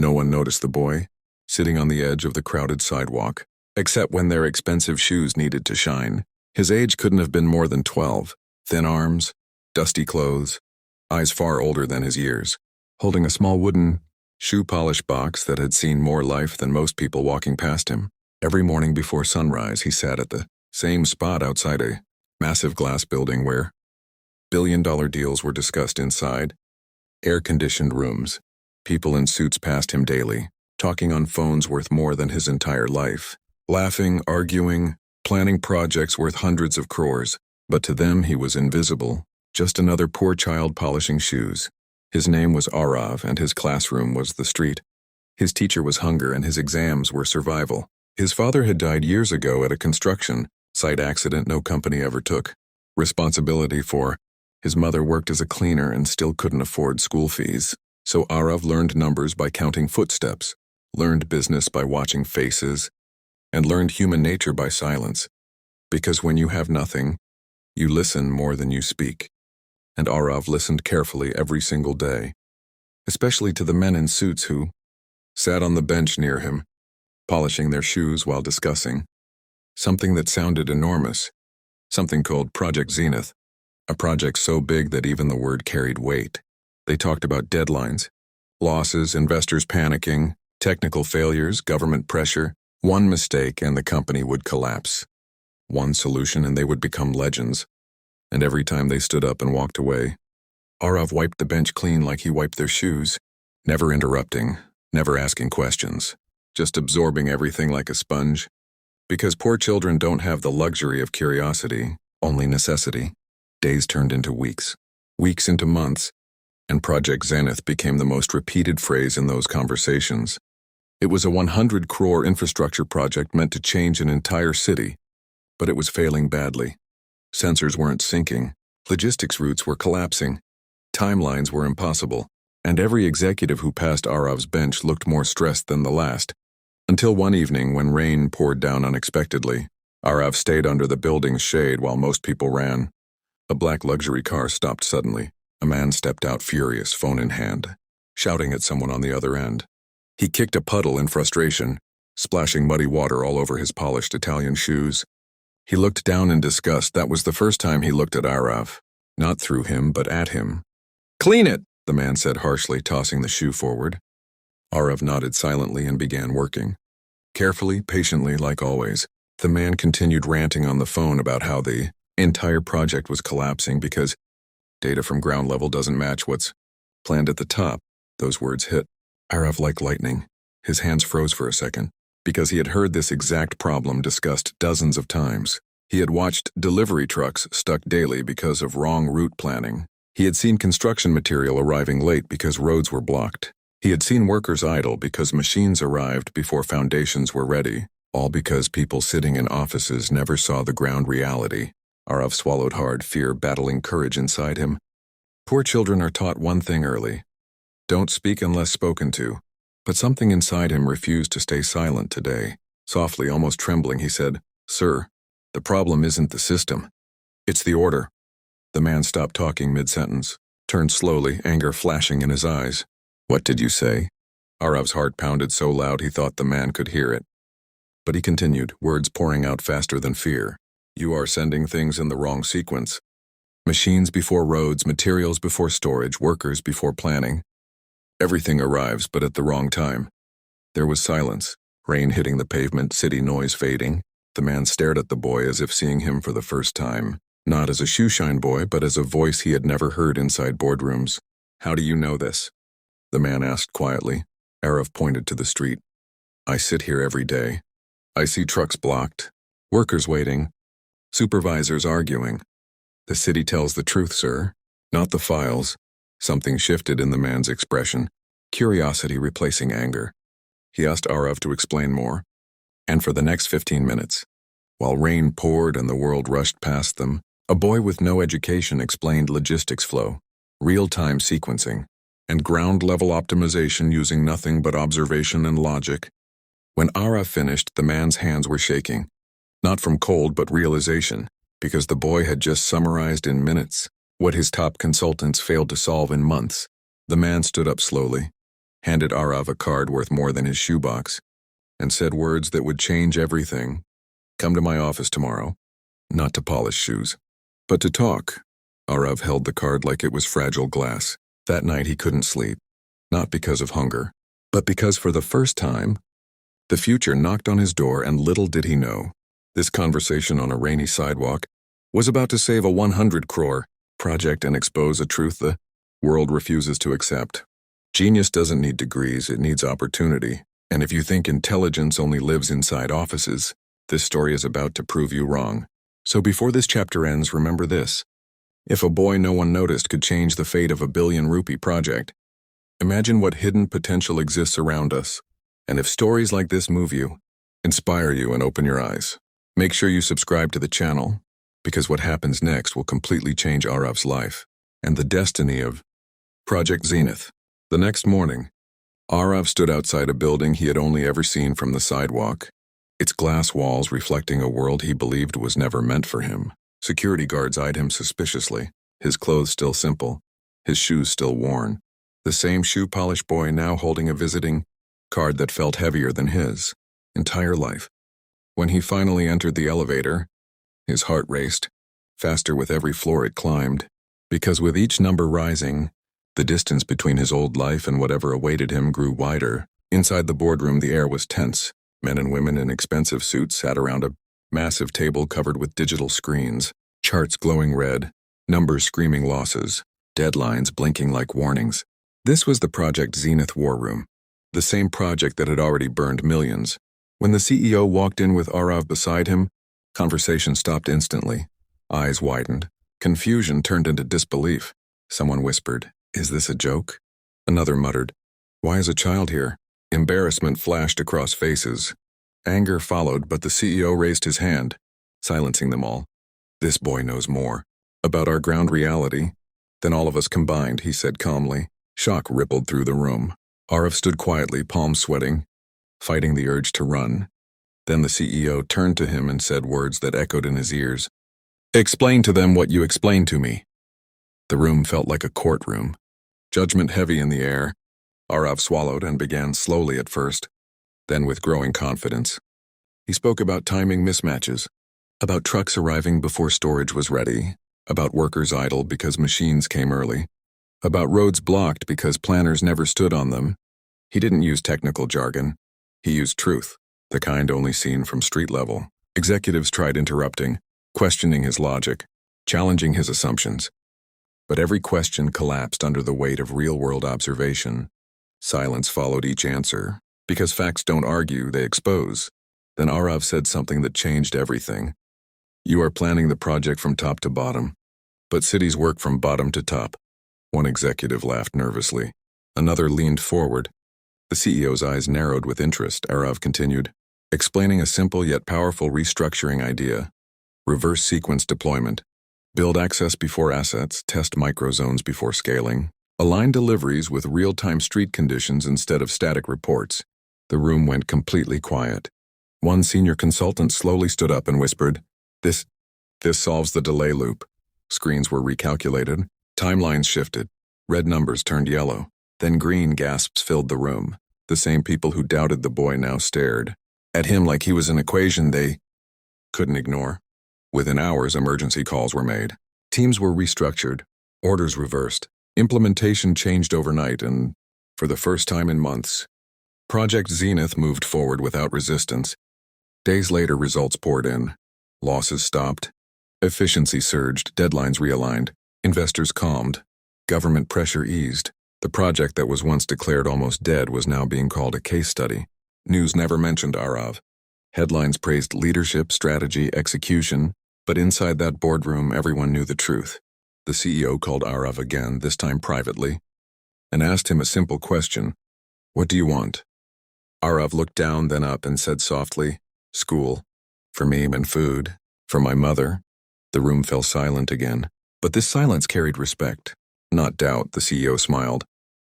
No one noticed the boy, sitting on the edge of the crowded sidewalk, except when their expensive shoes needed to shine. His age couldn't have been more than 12. Thin arms, dusty clothes, eyes far older than his years, holding a small wooden shoe polish box that had seen more life than most people walking past him. Every morning before sunrise, he sat at the same spot outside a massive glass building where billion-dollar deals were discussed inside air-conditioned rooms. People in suits passed him daily, talking on phones worth more than his entire life, laughing, arguing, planning projects worth hundreds of crores. But to them he was invisible, just another poor child polishing shoes. His name was Arav, and his classroom was the street. His teacher was hunger, and his exams were survival. His father had died years ago at a construction site accident no company ever took responsibility for. His mother worked as a cleaner and still couldn't afford school fees. So Arav learned numbers by counting footsteps, learned business by watching faces, and learned human nature by silence. Because when you have nothing, you listen more than you speak. And Arav listened carefully every single day, especially to the men in suits who sat on the bench near him, polishing their shoes while discussing something that sounded enormous, something called Project Zenith, a project so big that even the word carried weight. They talked about deadlines, losses, investors panicking, technical failures, government pressure. One mistake and the company would collapse. One solution and they would become legends. And every time they stood up and walked away, Arav wiped the bench clean like he wiped their shoes, never interrupting, never asking questions, just absorbing everything like a sponge. Because poor children don't have the luxury of curiosity, only necessity. Days turned into weeks, weeks into months, and Project Zenith became the most repeated phrase in those conversations. It was a 100 crore infrastructure project meant to change an entire city, but it was failing badly. Sensors weren't syncing, logistics routes were collapsing, timelines were impossible, and every executive who passed Arav's bench looked more stressed than the last. Until one evening when rain poured down unexpectedly, Arav stayed under the building's shade while most people ran. A black luxury car stopped suddenly. A man stepped out furious, phone in hand, shouting at someone on the other end. He kicked a puddle in frustration, splashing muddy water all over his polished Italian shoes. He looked down in disgust. That was the first time he looked at Arav. Not through him, but at him. "Clean it," the man said harshly, tossing the shoe forward. Arav nodded silently and began working. Carefully, patiently, like always, the man continued ranting on the phone about how the entire project was collapsing because data from ground level doesn't match what's planned at the top. Those words hit Arav like lightning. His hands froze for a second, because he had heard this exact problem discussed dozens of times. He had watched delivery trucks stuck daily because of wrong route planning. He had seen construction material arriving late because roads were blocked. He had seen workers idle because machines arrived before foundations were ready, all because people sitting in offices never saw the ground reality. Arav swallowed hard, fear battling courage inside him. Poor children are taught one thing early: don't speak unless spoken to. But something inside him refused to stay silent today. Softly, almost trembling, he said, "Sir, the problem isn't the system. It's the order." The man stopped talking mid-sentence, turned slowly, anger flashing in his eyes. "What did you say?" Arav's heart pounded so loud he thought the man could hear it. But he continued, words pouring out faster than fear. "You are sending things in the wrong sequence. Machines before roads, materials before storage, workers before planning. Everything arrives, but at the wrong time." There was silence, rain hitting the pavement, city noise fading. The man stared at the boy as if seeing him for the first time, not as a shoeshine boy, but as a voice he had never heard inside boardrooms. "How do you know this?" the man asked quietly. Arav pointed to the street. "I sit here every day. I see trucks blocked, workers waiting, supervisors arguing. The city tells the truth, sir, not the files." Something shifted in the man's expression, curiosity replacing anger. He asked Arav to explain more. And for the next 15 minutes, while rain poured and the world rushed past them, a boy with no education explained logistics flow, real-time sequencing, and ground-level optimization using nothing but observation and logic. When Arav finished, the man's hands were shaking, not from cold but realization, because the boy had just summarized in minutes what his top consultants failed to solve in months. The man stood up slowly, handed Arav a card worth more than his shoebox, and said words that would change everything. Come to my office tomorrow, not to polish shoes, but to talk. Arav held the card like it was fragile glass. That night he couldn't sleep, not because of hunger, but because for the first time, the future knocked on his door, and little did he know, this conversation on a rainy sidewalk was about to save a 100 crore project and expose a truth the world refuses to accept. Genius doesn't need degrees, it needs opportunity. And if you think intelligence only lives inside offices, this story is about to prove you wrong. So before this chapter ends, remember this. If a boy no one noticed could change the fate of a billion-rupee project, imagine what hidden potential exists around us. And if stories like this move you, inspire you, and open your eyes, make sure you subscribe to the channel, because what happens next will completely change Arav's life and the destiny of Project Zenith. The next morning, Arav stood outside a building he had only ever seen from the sidewalk, its glass walls reflecting a world he believed was never meant for him. Security guards eyed him suspiciously, his clothes still simple, his shoes still worn, the same shoe-polish boy now holding a visiting card that felt heavier than his entire life. When he finally entered the elevator, his heart raced, faster with every floor it climbed, because with each number rising, the distance between his old life and whatever awaited him grew wider. Inside the boardroom, the air was tense. Men and women in expensive suits sat around a massive table covered with digital screens, charts glowing red, numbers screaming losses, deadlines blinking like warnings. This was the Project Zenith war room, the same project that had already burned millions. When the CEO walked in with Arav beside him, conversation stopped instantly. Eyes widened. Confusion turned into disbelief. Someone whispered, "Is this a joke?" Another muttered, "Why is a child here?" Embarrassment flashed across faces. Anger followed, but the CEO raised his hand, silencing them all. "This boy knows more about our ground reality than all of us combined," he said calmly. Shock rippled through the room. Arav stood quietly, palms sweating, fighting the urge to run. Then the CEO turned to him and said words that echoed in his ears. "Explain to them what you explained to me." The room felt like a courtroom, judgment heavy in the air. Arav swallowed and began slowly at first, then with growing confidence. He spoke about timing mismatches, about trucks arriving before storage was ready, about workers idle because machines came early, about roads blocked because planners never stood on them. He didn't use technical jargon. He used truth, the kind only seen from street level. Executives tried interrupting, questioning his logic, challenging his assumptions. But every question collapsed under the weight of real-world observation. Silence followed each answer, because facts don't argue, they expose. Then Arav said something that changed everything. "You are planning the project from top to bottom, but cities work from bottom to top." One executive laughed nervously. Another leaned forward. The CEO's eyes narrowed with interest. Arav continued, explaining a simple yet powerful restructuring idea. Reverse sequence deployment. Build access before assets, test microzones before scaling. Align deliveries with real-time street conditions instead of static reports. The room went completely quiet. One senior consultant slowly stood up and whispered, This solves the delay loop." Screens were recalculated. Timelines shifted. Red numbers turned yellow. Then green gasps filled the room. The same people who doubted the boy now stared at him like he was an equation they couldn't ignore. Within hours, emergency calls were made. Teams were restructured. Orders reversed. Implementation changed overnight, and for the first time in months, Project Zenith moved forward without resistance. Days later, results poured in. Losses stopped. Efficiency surged. Deadlines realigned. Investors calmed. Government pressure eased. The project that was once declared almost dead was now being called a case study. News never mentioned Arav. Headlines praised leadership, strategy, execution, but inside that boardroom, everyone knew the truth. The CEO called Arav again, this time privately, and asked him a simple question. "What do you want?" Arav looked down, then up, and said softly, "School. For me and food. For my mother." The room fell silent again, but this silence carried respect, not doubt. The CEO smiled.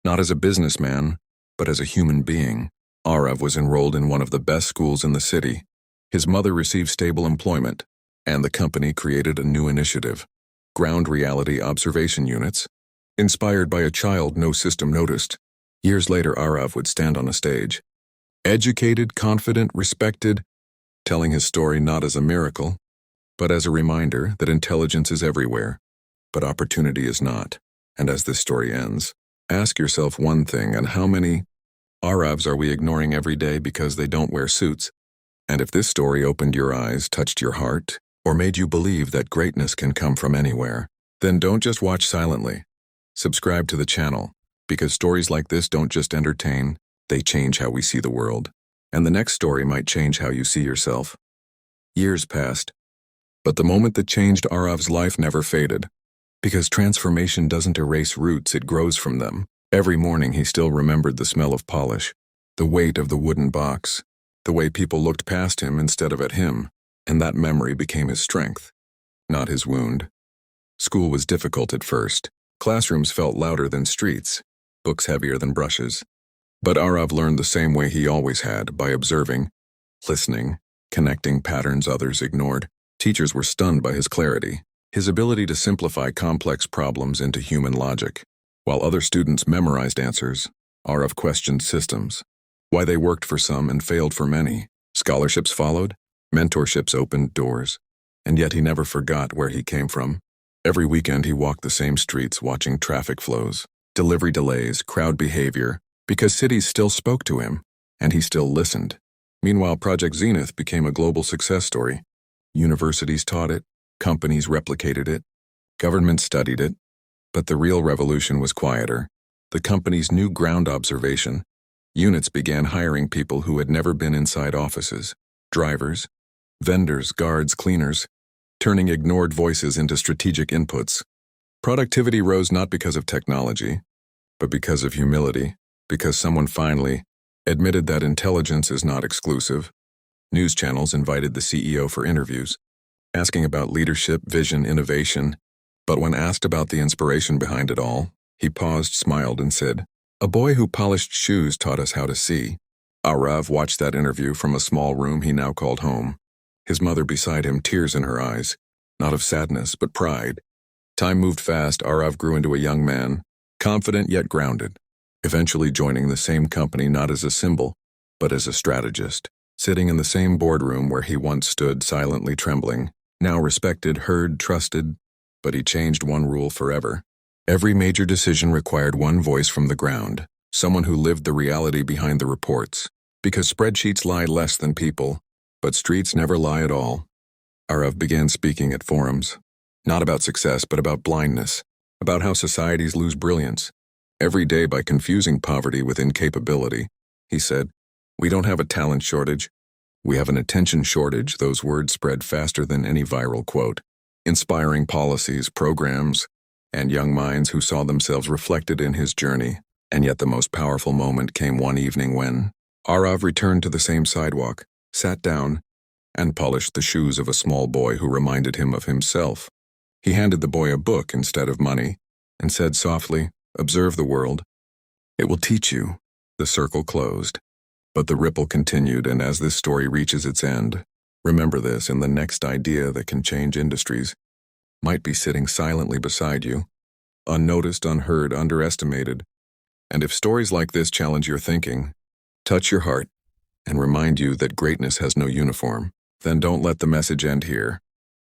Not as a businessman, but as a human being. Arav was enrolled in one of the best schools in the city. His mother received stable employment, and the company created a new initiative, ground reality observation units, inspired by a child no system noticed. Years later, Arav would stand on a stage. Educated, confident, respected, telling his story not as a miracle, but as a reminder that intelligence is everywhere, but opportunity is not. And as this story ends, ask yourself one thing: and how many Aravs are we ignoring every day because they don't wear suits? And if this story opened your eyes, touched your heart, or made you believe that greatness can come from anywhere, then don't just watch silently. Subscribe to the channel, because stories like this don't just entertain, they change how we see the world. And the next story might change how you see yourself. Years passed, but the moment that changed Arav's life never faded. Because transformation doesn't erase roots, it grows from them. Every morning he still remembered the smell of polish, the weight of the wooden box, the way people looked past him instead of at him, and that memory became his strength, not his wound. School was difficult at first. Classrooms felt louder than streets, books heavier than brushes. But Arav learned the same way he always had, by observing, listening, connecting patterns others ignored. Teachers were stunned by his clarity, his ability to simplify complex problems into human logic. While other students memorized answers, Arav questioned systems, why they worked for some and failed for many. Scholarships followed, mentorships opened doors, and yet he never forgot where he came from. Every weekend he walked the same streets, watching traffic flows, delivery delays, crowd behavior, because cities still spoke to him, and he still listened. Meanwhile, Project Zenith became a global success story. Universities taught it, companies replicated it, governments studied it, but the real revolution was quieter. The companies knew ground observation. Units began hiring people who had never been inside offices: drivers, vendors, guards, cleaners, turning ignored voices into strategic inputs. Productivity rose not because of technology, but because of humility, because someone finally admitted that intelligence is not exclusive. News channels invited the CEO for interviews, asking about leadership, vision, innovation. But when asked about the inspiration behind it all, he paused, smiled, and said, "A boy who polished shoes taught us how to see." Arav watched that interview from a small room he now called home. His mother beside him, tears in her eyes, not of sadness, but pride. Time moved fast. Arav grew into a young man, confident yet grounded, eventually joining the same company not as a symbol, but as a strategist. Sitting in the same boardroom where he once stood silently trembling, now respected, heard, trusted, but he changed one rule forever. Every major decision required one voice from the ground, someone who lived the reality behind the reports. Because spreadsheets lie less than people, but streets never lie at all. Arav began speaking at forums, not about success, but about blindness, about how societies lose brilliance every day by confusing poverty with incapability. He said, "We don't have a talent shortage. We have an attention shortage." Those words spread faster than any viral quote, inspiring policies, programs, and young minds who saw themselves reflected in his journey. And yet the most powerful moment came one evening when Arav returned to the same sidewalk, sat down, and polished the shoes of a small boy who reminded him of himself. He handed the boy a book instead of money and said softly, "Observe the world. It will teach you." The circle closed, but the ripple continued, and as this story reaches its end, remember this: and the next idea that can change industries might be sitting silently beside you, unnoticed, unheard, underestimated. And if stories like this challenge your thinking, touch your heart, and remind you that greatness has no uniform, then don't let the message end here.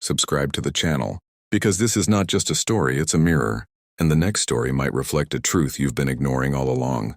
Subscribe to the channel, because this is not just a story, it's a mirror, and the next story might reflect a truth you've been ignoring all along.